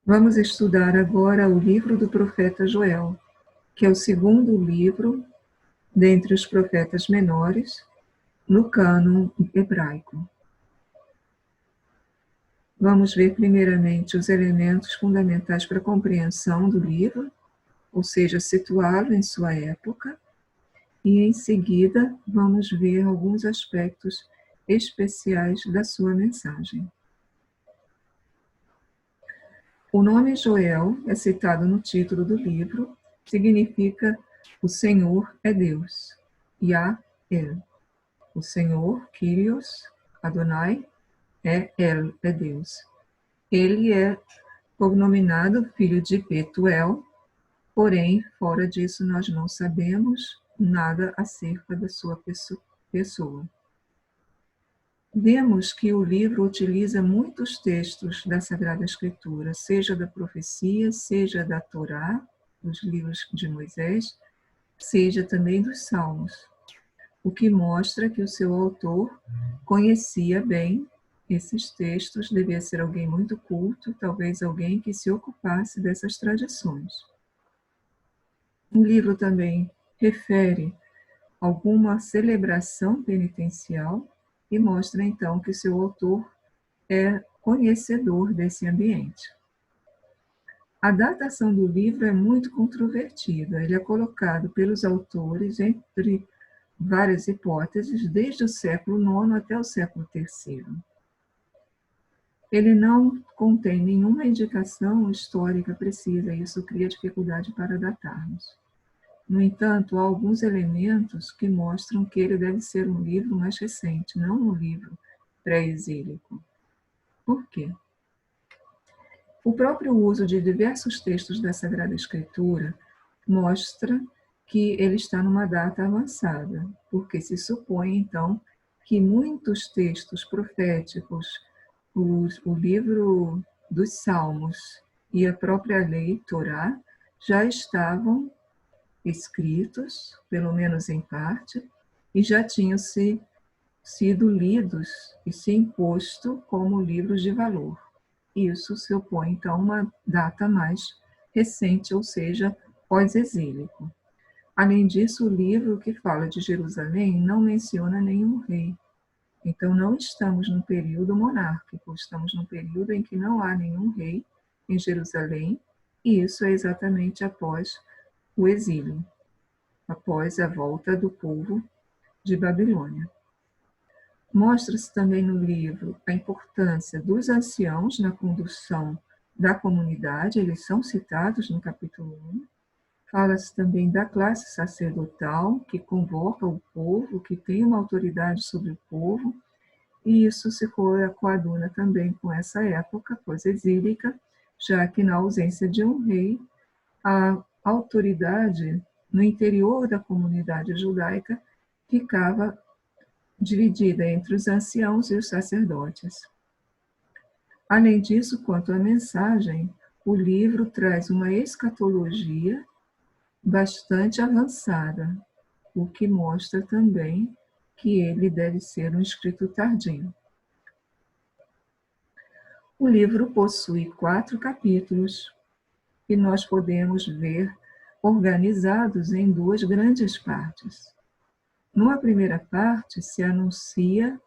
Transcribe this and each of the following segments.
Vamos estudar agora o livro do profeta Joel, que é o segundo livro dentre os profetas menores no cânon hebraico. Vamos ver primeiramente os elementos fundamentais para a compreensão do livro, ou seja, situá-lo em sua época, e em seguida vamos ver alguns aspectos especiais da sua mensagem. O nome Joel é citado no título do livro, significa o Senhor é Deus, Yah-El. O Senhor, Kyrios, Adonai, é Deus. Ele é cognominado filho de Betuel, porém, fora disso, nós não sabemos nada acerca da sua pessoa. Vemos que o livro utiliza muitos textos da Sagrada Escritura, seja da profecia, seja da Torá, dos livros de Moisés, seja também dos Salmos, o que mostra que o seu autor conhecia bem esses textos, devia ser alguém muito culto, talvez alguém que se ocupasse dessas tradições. O livro também refere alguma celebração penitencial e mostra então que seu autor é conhecedor desse ambiente. A datação do livro é muito controvertida, ele é colocado pelos autores entre várias hipóteses, desde o século IX até o século III. Ele não contém nenhuma indicação histórica precisa, e isso cria dificuldade para datarmos. No entanto, há alguns elementos que mostram que ele deve ser um livro mais recente, não um livro pré-exílico. Por quê? O próprio uso de diversos textos da Sagrada Escritura mostra que ele está numa data avançada, porque se supõe, então, que muitos textos proféticos, o livro dos Salmos e a própria lei, Torá, já estavam escritos, pelo menos em parte, e já tinham sido lidos e se imposto como livros de valor. Isso se opõe, então, a uma data mais recente, ou seja, pós-exílico. Além disso, o livro que fala de Jerusalém não menciona nenhum rei. Então, não estamos num período monárquico, estamos num período em que não há nenhum rei em Jerusalém, e isso é exatamente após o exílio, após a volta do povo de Babilônia. Mostra-se também no livro a importância dos anciãos na condução da comunidade, eles são citados no capítulo 1. Fala-se também da classe sacerdotal, que convoca o povo, que tem uma autoridade sobre o povo, e isso se coaduna também com essa época pós-exílica, já que na ausência de um rei, a autoridade no interior da comunidade judaica ficava dividida entre os anciãos e os sacerdotes. Além disso, quanto à mensagem, o livro traz uma escatologia bastante avançada, o que mostra também que ele deve ser um escrito tardio. O livro possui 4 capítulos, que nós podemos ver organizados em 2 grandes partes. Numa primeira parte, se anuncia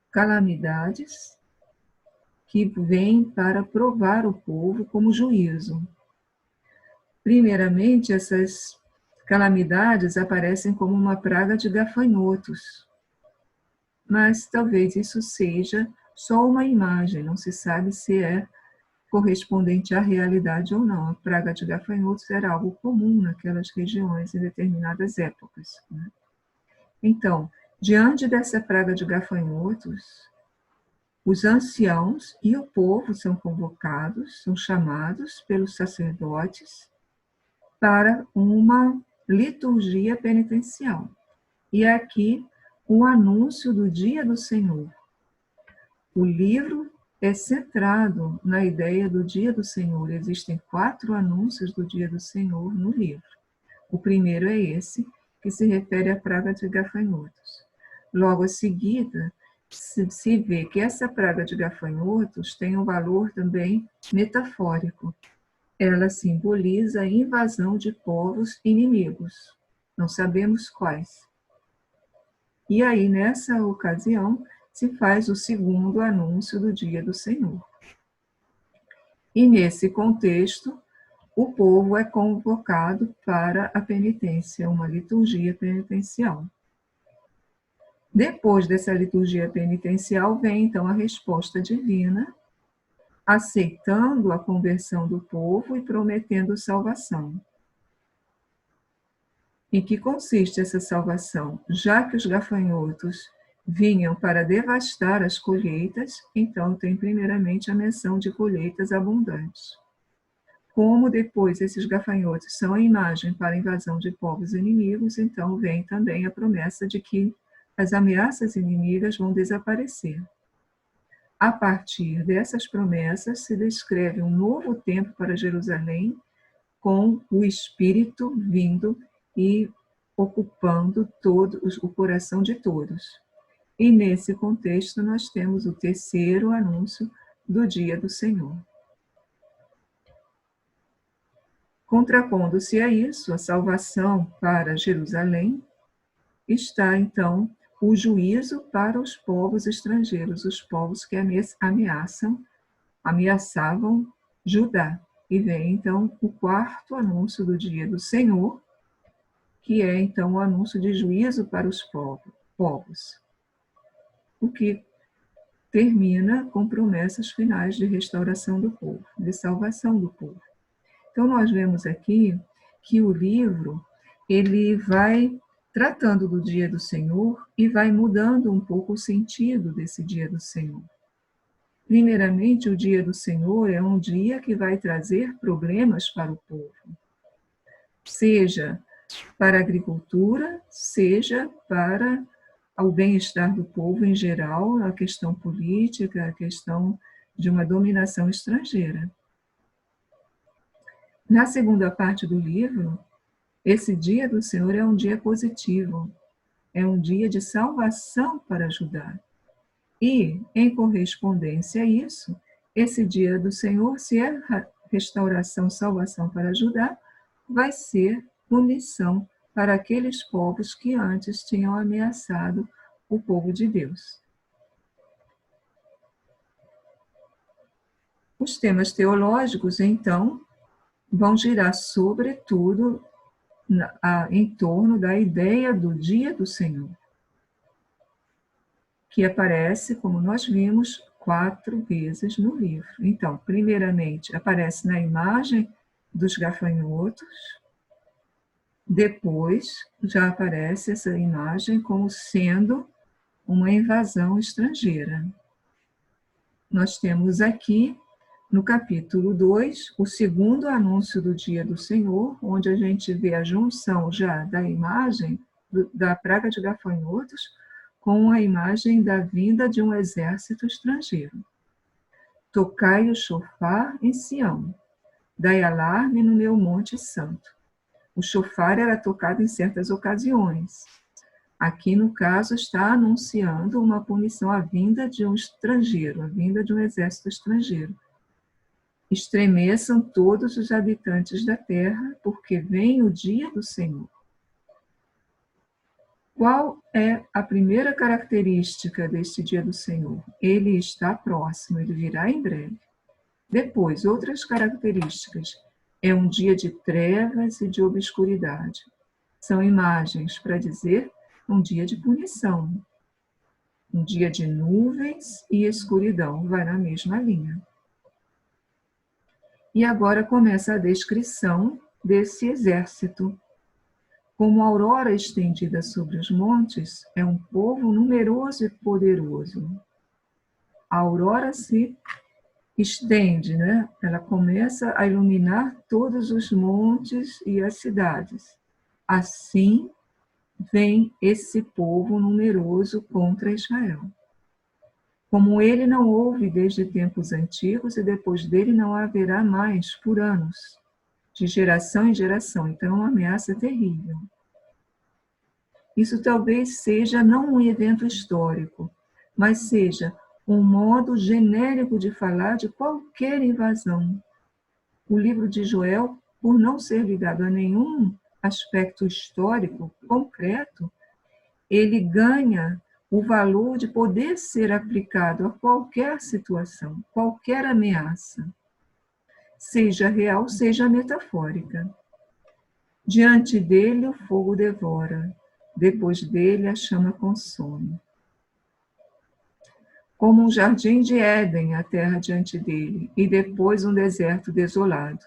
calamidades que vêm para provar o povo como juízo. Primeiramente, essas calamidades aparecem como uma praga de gafanhotos, mas talvez isso seja só uma imagem, não se sabe se é correspondente à realidade ou não. A praga de gafanhotos era algo comum naquelas regiões em determinadas épocas, né? Então, diante dessa praga de gafanhotos, os anciãos e o povo são convocados, são chamados pelos sacerdotes para uma liturgia penitencial. E aqui o anúncio do dia do Senhor. O livro é centrado na ideia do dia do Senhor. Existem 4 anúncios do dia do Senhor no livro. O primeiro é esse, que se refere à praga de gafanhotos. Logo a seguida, se vê que essa praga de gafanhotos tem um valor também metafórico. Ela simboliza a invasão de povos inimigos. Não sabemos quais. E aí, nessa ocasião, se faz o segundo anúncio do dia do Senhor. E nesse contexto, o povo é convocado para a penitência, uma liturgia penitencial. Depois dessa liturgia penitencial, vem então a resposta divina, aceitando a conversão do povo e prometendo salvação. Em que consiste essa salvação? Já que os gafanhotos vinham para devastar as colheitas, então tem primeiramente a menção de colheitas abundantes. Como depois esses gafanhotos são a imagem para a invasão de povos inimigos, então vem também a promessa de que as ameaças inimigas vão desaparecer. A partir dessas promessas, se descreve um novo tempo para Jerusalém, com o Espírito vindo e ocupando todo o coração de todos. E nesse contexto nós temos o terceiro anúncio do dia do Senhor. Contrapondo-se a isso, a salvação para Jerusalém, está então o juízo para os povos estrangeiros, os povos que ameaçavam Judá. E vem então o quarto anúncio do dia do Senhor, que é então o anúncio de juízo para os povos, o que termina com promessas finais de restauração do povo, de salvação do povo. Então nós vemos aqui que o livro ele vai tratando do dia do Senhor e vai mudando um pouco o sentido desse dia do Senhor. Primeiramente, o dia do Senhor é um dia que vai trazer problemas para o povo, seja para a agricultura, seja para o bem-estar do povo em geral, a questão política, a questão de uma dominação estrangeira. Na segunda parte do livro, esse dia do Senhor é um dia positivo, é um dia de salvação para Judá. E, em correspondência a isso, esse dia do Senhor, se é restauração, salvação para Judá, vai ser punição para aqueles povos que antes tinham ameaçado o povo de Deus. Os temas teológicos, então, vão girar sobretudo em torno da ideia do dia do Senhor, que aparece, como nós vimos, 4 vezes no livro. Então, primeiramente, aparece na imagem dos gafanhotos, depois já aparece essa imagem como sendo uma invasão estrangeira. Nós temos aqui, no capítulo 2, o segundo anúncio do dia do Senhor, onde a gente vê a junção já da imagem da praga de gafanhotos com a imagem da vinda de um exército estrangeiro. Tocai o chofar em Sião, dai alarme no meu monte santo. O chofar era tocado em certas ocasiões. Aqui, no caso, está anunciando uma punição, a vinda de um estrangeiro, a vinda de um exército estrangeiro. Estremeçam todos os habitantes da terra, porque vem o dia do Senhor. Qual é a primeira característica deste dia do Senhor? Ele está próximo, ele virá em breve. Depois, outras características. É um dia de trevas e de obscuridade. São imagens para dizer um dia de punição. Um dia de nuvens e escuridão, vai na mesma linha. E agora começa a descrição desse exército. Como a aurora estendida sobre os montes, é um povo numeroso e poderoso. A aurora se estende, né? Ela começa a iluminar todos os montes e as cidades. Assim vem esse povo numeroso contra Israel. Como ele não houve desde tempos antigos, e depois dele não haverá mais por anos, de geração em geração. Então, é uma ameaça terrível. Isso talvez seja não um evento histórico, mas seja um modo genérico de falar de qualquer invasão. O livro de Joel, por não ser ligado a nenhum aspecto histórico concreto, ele ganha o valor de poder ser aplicado a qualquer situação, qualquer ameaça, seja real, seja metafórica. Diante dele o fogo devora, depois dele a chama consome. Como um jardim de Éden a terra diante dele, e depois um deserto desolado.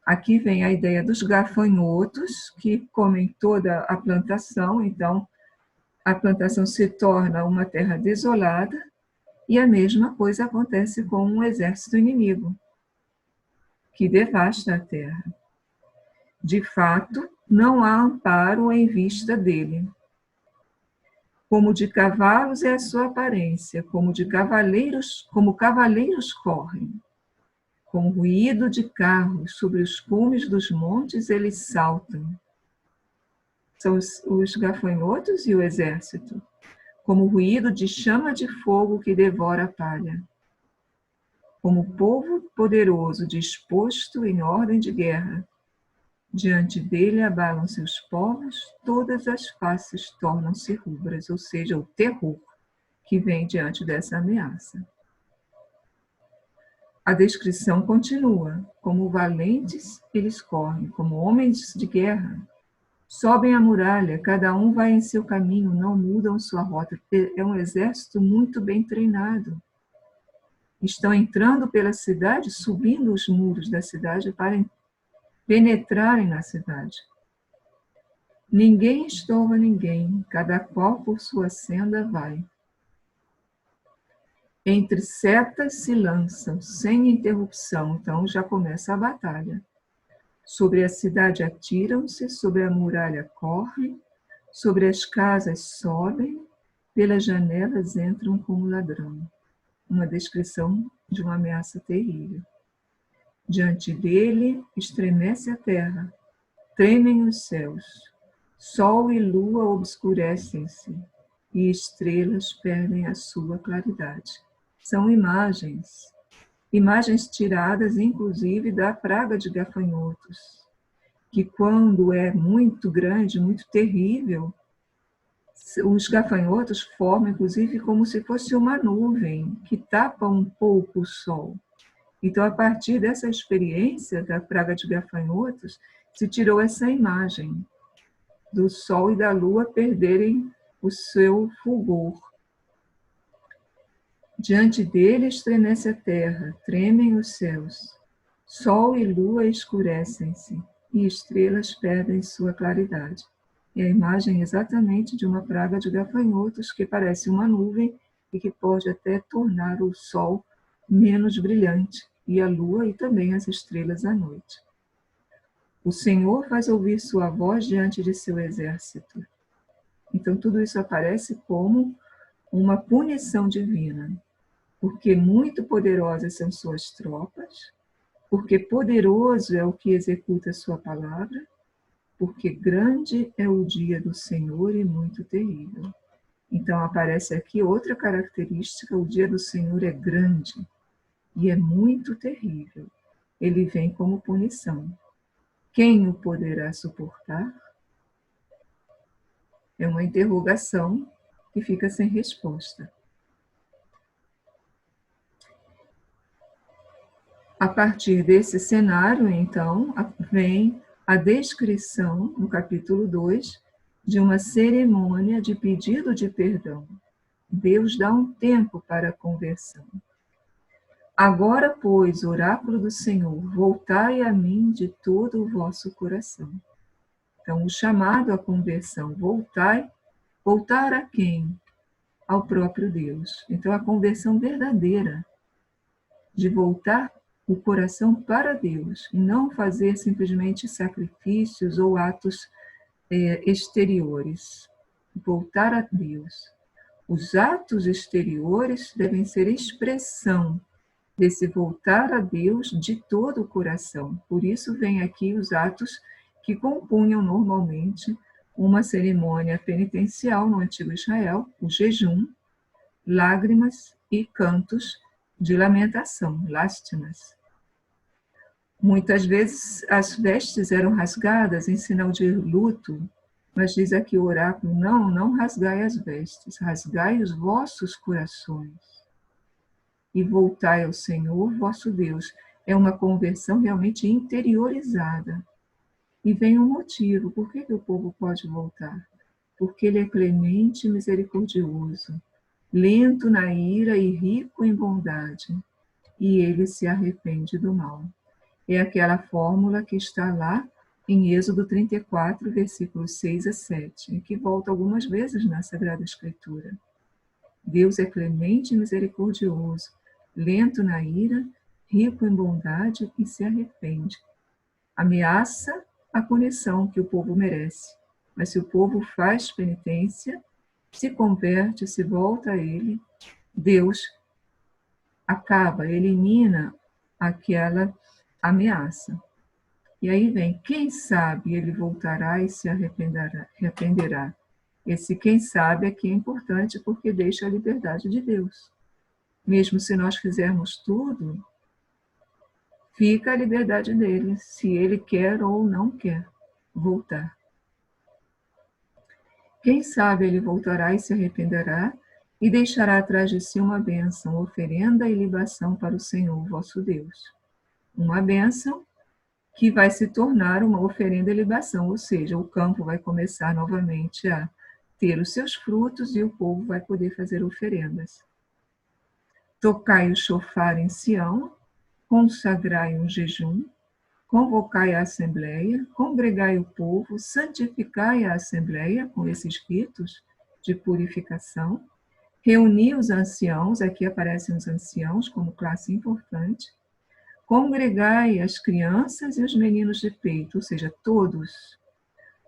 Aqui vem a ideia dos gafanhotos, que comem toda a plantação, então a plantação se torna uma terra desolada, e a mesma coisa acontece com um exército inimigo, que devasta a terra. De fato, não há amparo em vista dele. Como de cavalos é a sua aparência, como cavaleiros correm. Com ruído de carros, sobre os cumes dos montes eles saltam. São os gafanhotos e o exército, como ruído de chama de fogo que devora a palha. Como povo poderoso disposto em ordem de guerra, diante dele abalam-se os povos, todas as faces tornam-se rubras, ou seja, o terror que vem diante dessa ameaça. A descrição continua. Como valentes, eles correm, como homens de guerra. Sobem a muralha, cada um vai em seu caminho, não mudam sua rota. É um exército muito bem treinado. Estão entrando pela cidade, subindo os muros da cidade para penetrarem na cidade. Ninguém estorva ninguém, cada qual por sua senda vai. Entre setas se lançam, sem interrupção, então já começa a batalha. Sobre a cidade atiram-se, sobre a muralha correm, sobre as casas sobem, pelas janelas entram como ladrão. Uma descrição de uma ameaça terrível. Diante dele estremece a terra, tremem os céus, sol e lua obscurecem-se, e estrelas perdem a sua claridade. São imagens tiradas, inclusive, da praga de gafanhotos, que quando é muito grande, muito terrível, os gafanhotos formam, inclusive, como se fosse uma nuvem que tapa um pouco o sol. Então, a partir dessa experiência da praga de gafanhotos, se tirou essa imagem do sol e da lua perderem o seu fulgor. Diante dele estremece a terra, tremem os céus. Sol e lua escurecem-se, e estrelas perdem sua claridade. É a imagem exatamente de uma praga de gafanhotos que parece uma nuvem e que pode até tornar o sol menos brilhante, e a lua e também as estrelas à noite. O Senhor faz ouvir sua voz diante de seu exército. Então, tudo isso aparece como uma punição divina, porque muito poderosas são suas tropas, porque poderoso é o que executa sua palavra, porque grande é o dia do Senhor e muito terrível. Então, aparece aqui outra característica: o dia do Senhor é grande e é muito terrível. Ele vem como punição. Quem o poderá suportar? É uma interrogação que fica sem resposta. A partir desse cenário, então, vem a descrição, no capítulo 2, de uma cerimônia de pedido de perdão. Deus dá um tempo para a conversão. Agora, pois, oráculo do Senhor, voltai a mim de todo o vosso coração. Então, o chamado à conversão, voltar a quem? Ao próprio Deus. Então, a conversão verdadeira, de voltar o coração para Deus, e não fazer simplesmente sacrifícios ou atos exteriores. Voltar a Deus. Os atos exteriores devem ser expressão desse voltar a Deus de todo o coração. Por isso vem aqui os atos que compunham normalmente uma cerimônia penitencial no antigo Israel, o jejum lágrimas e cantos de lamentação, lástimas. Muitas vezes as vestes eram rasgadas em sinal de luto, mas diz aqui o oráculo, não rasgai as vestes, rasgai os vossos corações e voltai ao Senhor vosso Deus. É uma conversão realmente interiorizada. E vem um motivo, por que o povo pode voltar? Porque ele é clemente e misericordioso, lento na ira e rico em bondade, e ele se arrepende do mal. É aquela fórmula que está lá em Êxodo 34, versículos 6 a 7, que volta algumas vezes na Sagrada Escritura. Deus é clemente e misericordioso, lento na ira, rico em bondade e se arrepende. Ameaça a punição que o povo merece, mas se o povo faz penitência, se converte, se volta a ele, Deus acaba, elimina aquela ameaça. E aí vem, quem sabe ele voltará e se arrependerá. Esse quem sabe aqui é importante porque deixa a liberdade de Deus. Mesmo se nós fizermos tudo, fica a liberdade dele, se ele quer ou não quer voltar. Quem sabe ele voltará e se arrependerá e deixará atrás de si uma bênção, oferenda e libação para o Senhor vosso Deus. Uma bênção que vai se tornar uma oferenda e libação, ou seja, o campo vai começar novamente a ter os seus frutos e o povo vai poder fazer oferendas. Tocai o chofar em Sião, consagrai um jejum, convocai a assembleia, congregai o povo, santificai a assembleia com esses ritos de purificação, reuni os anciãos, aqui aparecem os anciãos como classe importante, congregai as crianças e os meninos de peito, ou seja, todos.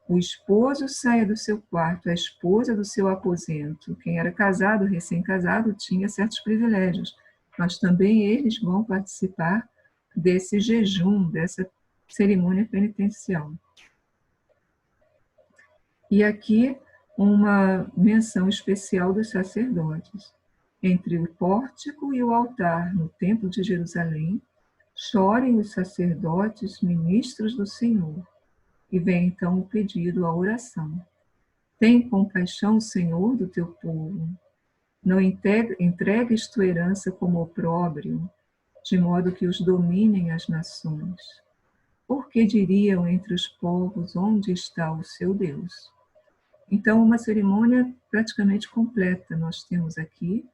O esposo saia do seu quarto, a esposa do seu aposento. Quem era casado, recém-casado, tinha certos privilégios, mas também eles vão participar desse jejum, dessa cerimônia penitencial. E aqui uma menção especial dos sacerdotes. Entre o pórtico e o altar, no Templo de Jerusalém, chorem os sacerdotes, ministros do Senhor. E vem então o pedido, a oração. Tem compaixão, Senhor, do teu povo. Não entregues tua herança como opróbrio, de modo que os dominem as nações. Porque diriam entre os povos, onde está o seu Deus? Então, uma cerimônia praticamente completa. Nós temos aqui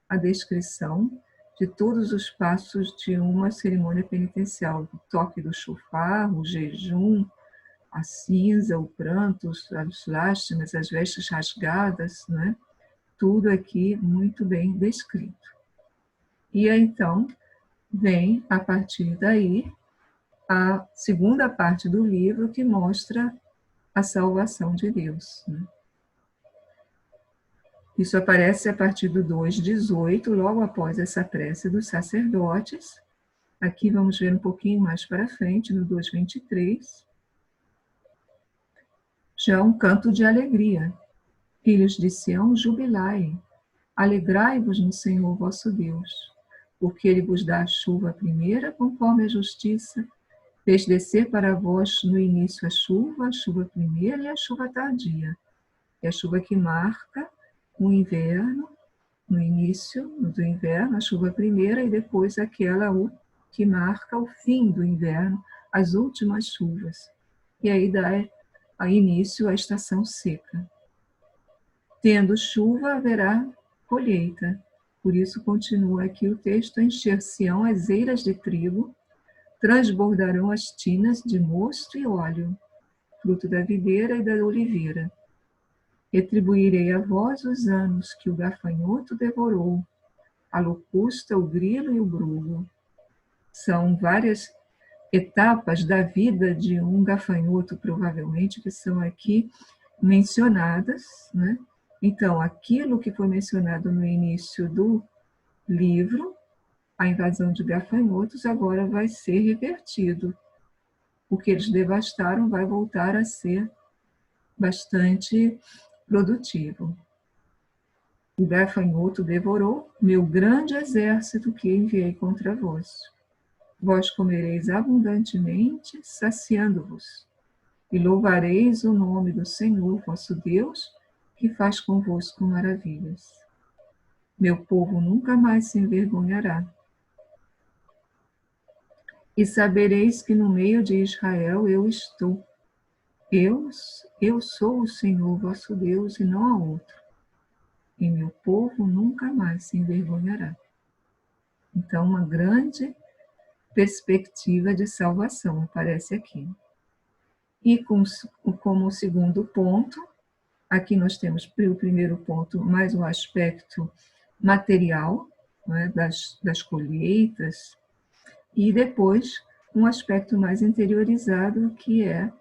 a descrição de todos os passos de uma cerimônia penitencial, o toque do chofar, o jejum, a cinza, o pranto, as lástimas, as vestes rasgadas, né? Tudo aqui muito bem descrito. E aí, então, vem, a partir daí, a segunda parte do livro que mostra a salvação de Deus. Né? Isso aparece a partir do 2:18, logo após essa prece dos sacerdotes. Aqui vamos ver um pouquinho mais para frente, no 2:23. Já um canto de alegria. Filhos de Sião, jubilai, alegrai-vos no Senhor vosso Deus, porque Ele vos dá a chuva primeira conforme a justiça, fez descer para vós no início a chuva primeira e a chuva tardia. É a chuva que marca o inverno, no início do inverno, a chuva primeira, e depois aquela que marca o fim do inverno, as últimas chuvas. E aí dá início à estação seca. Tendo chuva, haverá colheita. Por isso continua aqui o texto, encher-se-ão as eiras de trigo, transbordarão as tinas de mosto e óleo, fruto da videira e da oliveira. Retribuirei a vós os anos que o gafanhoto devorou, a locusta, o grilo e o brugo. São várias etapas da vida de um gafanhoto, provavelmente, que são aqui mencionadas, né? Então, aquilo que foi mencionado no início do livro, a invasão de gafanhotos, agora vai ser revertido. O que eles devastaram vai voltar a ser bastante produtivo. O gafanhoto devorou meu grande exército que enviei contra vós. Vós comereis abundantemente, saciando-vos, e louvareis o nome do Senhor, vosso Deus, que faz convosco maravilhas. Meu povo nunca mais se envergonhará. E sabereis que no meio de Israel eu estou. Eu sou o Senhor, vosso Deus, e não há outro. E meu povo nunca mais se envergonhará. Então, uma grande perspectiva de salvação aparece aqui. E como segundo ponto, aqui nós temos o primeiro ponto, mais o aspecto material, né, das colheitas, e depois um aspecto mais interiorizado, que é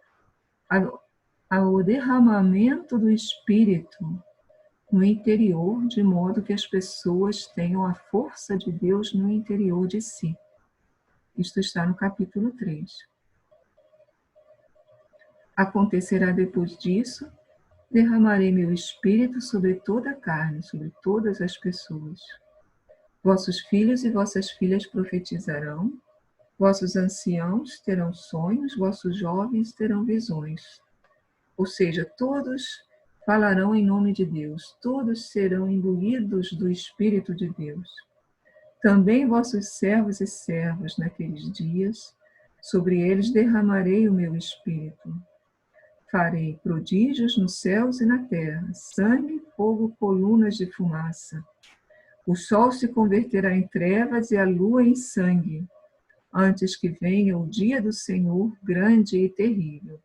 o derramamento do Espírito no interior, de modo que as pessoas tenham a força de Deus no interior de si. Isto está no capítulo 3. Acontecerá depois disso, derramarei meu Espírito sobre toda a carne, sobre todas as pessoas. Vossos filhos e vossas filhas profetizarão, vossos anciãos terão sonhos, vossos jovens terão visões. Ou seja, todos falarão em nome de Deus, todos serão imbuídos do Espírito de Deus. Também vossos servos e servas naqueles dias, sobre eles derramarei o meu Espírito. Farei prodígios nos céus e na terra, sangue, fogo, colunas de fumaça. O sol se converterá em trevas e a lua em sangue, antes que venha o dia do Senhor grande e terrível.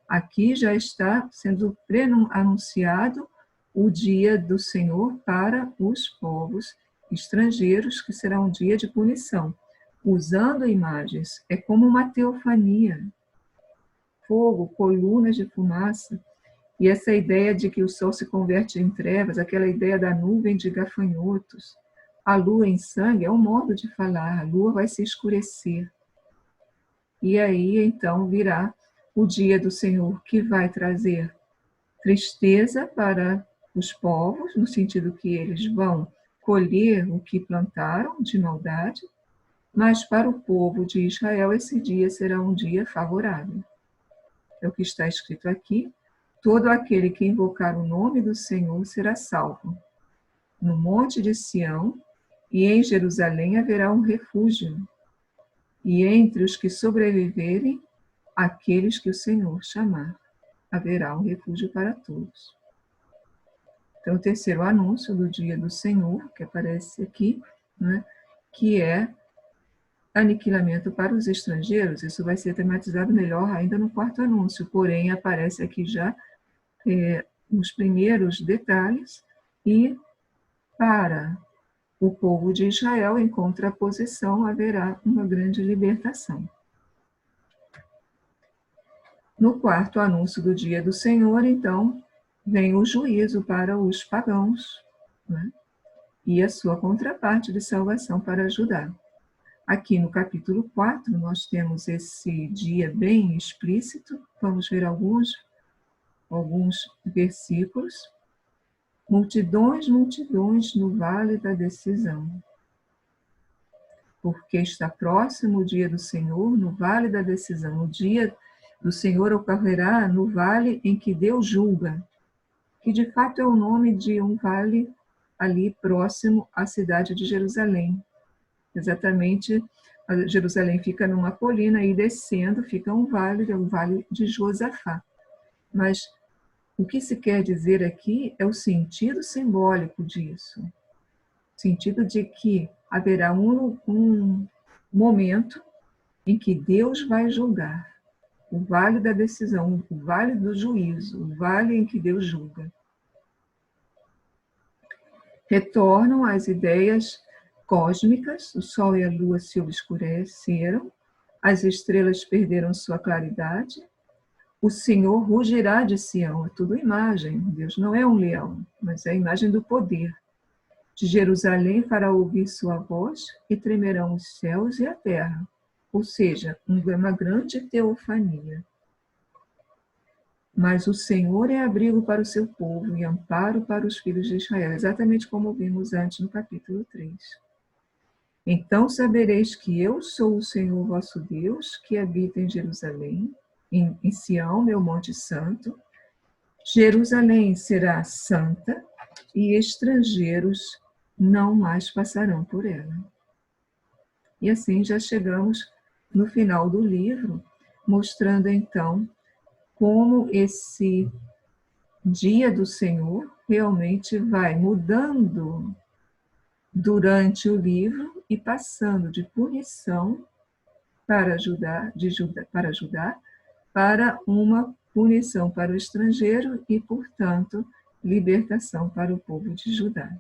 Aqui já está sendo anunciado o dia do Senhor para os povos estrangeiros, que será um dia de punição, usando imagens. É como uma teofania. Fogo, colunas de fumaça, e essa ideia de que o sol se converte em trevas, aquela ideia da nuvem de gafanhotos, a lua em sangue, é um modo de falar, a lua vai se escurecer. E aí, então, virá o dia do Senhor, que vai trazer tristeza para os povos, no sentido que eles vão colher o que plantaram de maldade, mas para o povo de Israel esse dia será um dia favorável. É o que está escrito aqui: todo aquele que invocar o nome do Senhor será salvo. No monte de Sião e em Jerusalém haverá um refúgio, e entre os que sobreviverem, aqueles que o Senhor chamar, haverá um refúgio para todos. Então, o terceiro anúncio do dia do Senhor, que aparece aqui, né, que é aniquilamento para os estrangeiros. Isso vai ser tematizado melhor ainda no quarto anúncio, porém aparece aqui já nos primeiros detalhes, e para o povo de Israel, em contraposição, haverá uma grande libertação. No quarto anúncio do dia do Senhor, então, vem o juízo para os pagãos, né? E a sua contraparte de salvação para Judá. Aqui no capítulo 4, nós temos esse dia bem explícito. Vamos ver alguns versículos. Multidões, multidões no vale da decisão. Porque está próximo o dia do Senhor no vale da decisão. O dia do Senhor ocorrerá no vale em que Deus julga, que de fato é o nome de um vale ali próximo à cidade de Jerusalém. Exatamente, Jerusalém fica numa colina e descendo fica um vale, é o vale de Josafá. Mas o que se quer dizer aqui é o sentido simbólico disso. O sentido de que haverá um momento em que Deus vai julgar. O vale da decisão, o vale do juízo, o vale em que Deus julga. Retornam as ideias cósmicas, o sol e a lua se obscureceram, as estrelas perderam sua claridade, o Senhor rugirá de Sião, é tudo imagem, Deus não é um leão, mas é a imagem do poder. De Jerusalém fará ouvir sua voz e tremerão os céus e a terra, ou seja, uma grande teofania. Mas o Senhor é abrigo para o seu povo e amparo para os filhos de Israel, exatamente como vimos antes no capítulo 3. Então sabereis que eu sou o Senhor vosso Deus, que habita em Jerusalém, em Sião, meu monte santo. Jerusalém será santa e estrangeiros não mais passarão por ela. E assim já chegamos no final do livro, mostrando então como esse dia do Senhor realmente vai mudando durante o livro e passando de punição para para uma punição para o estrangeiro e, portanto, libertação para o povo de Judá.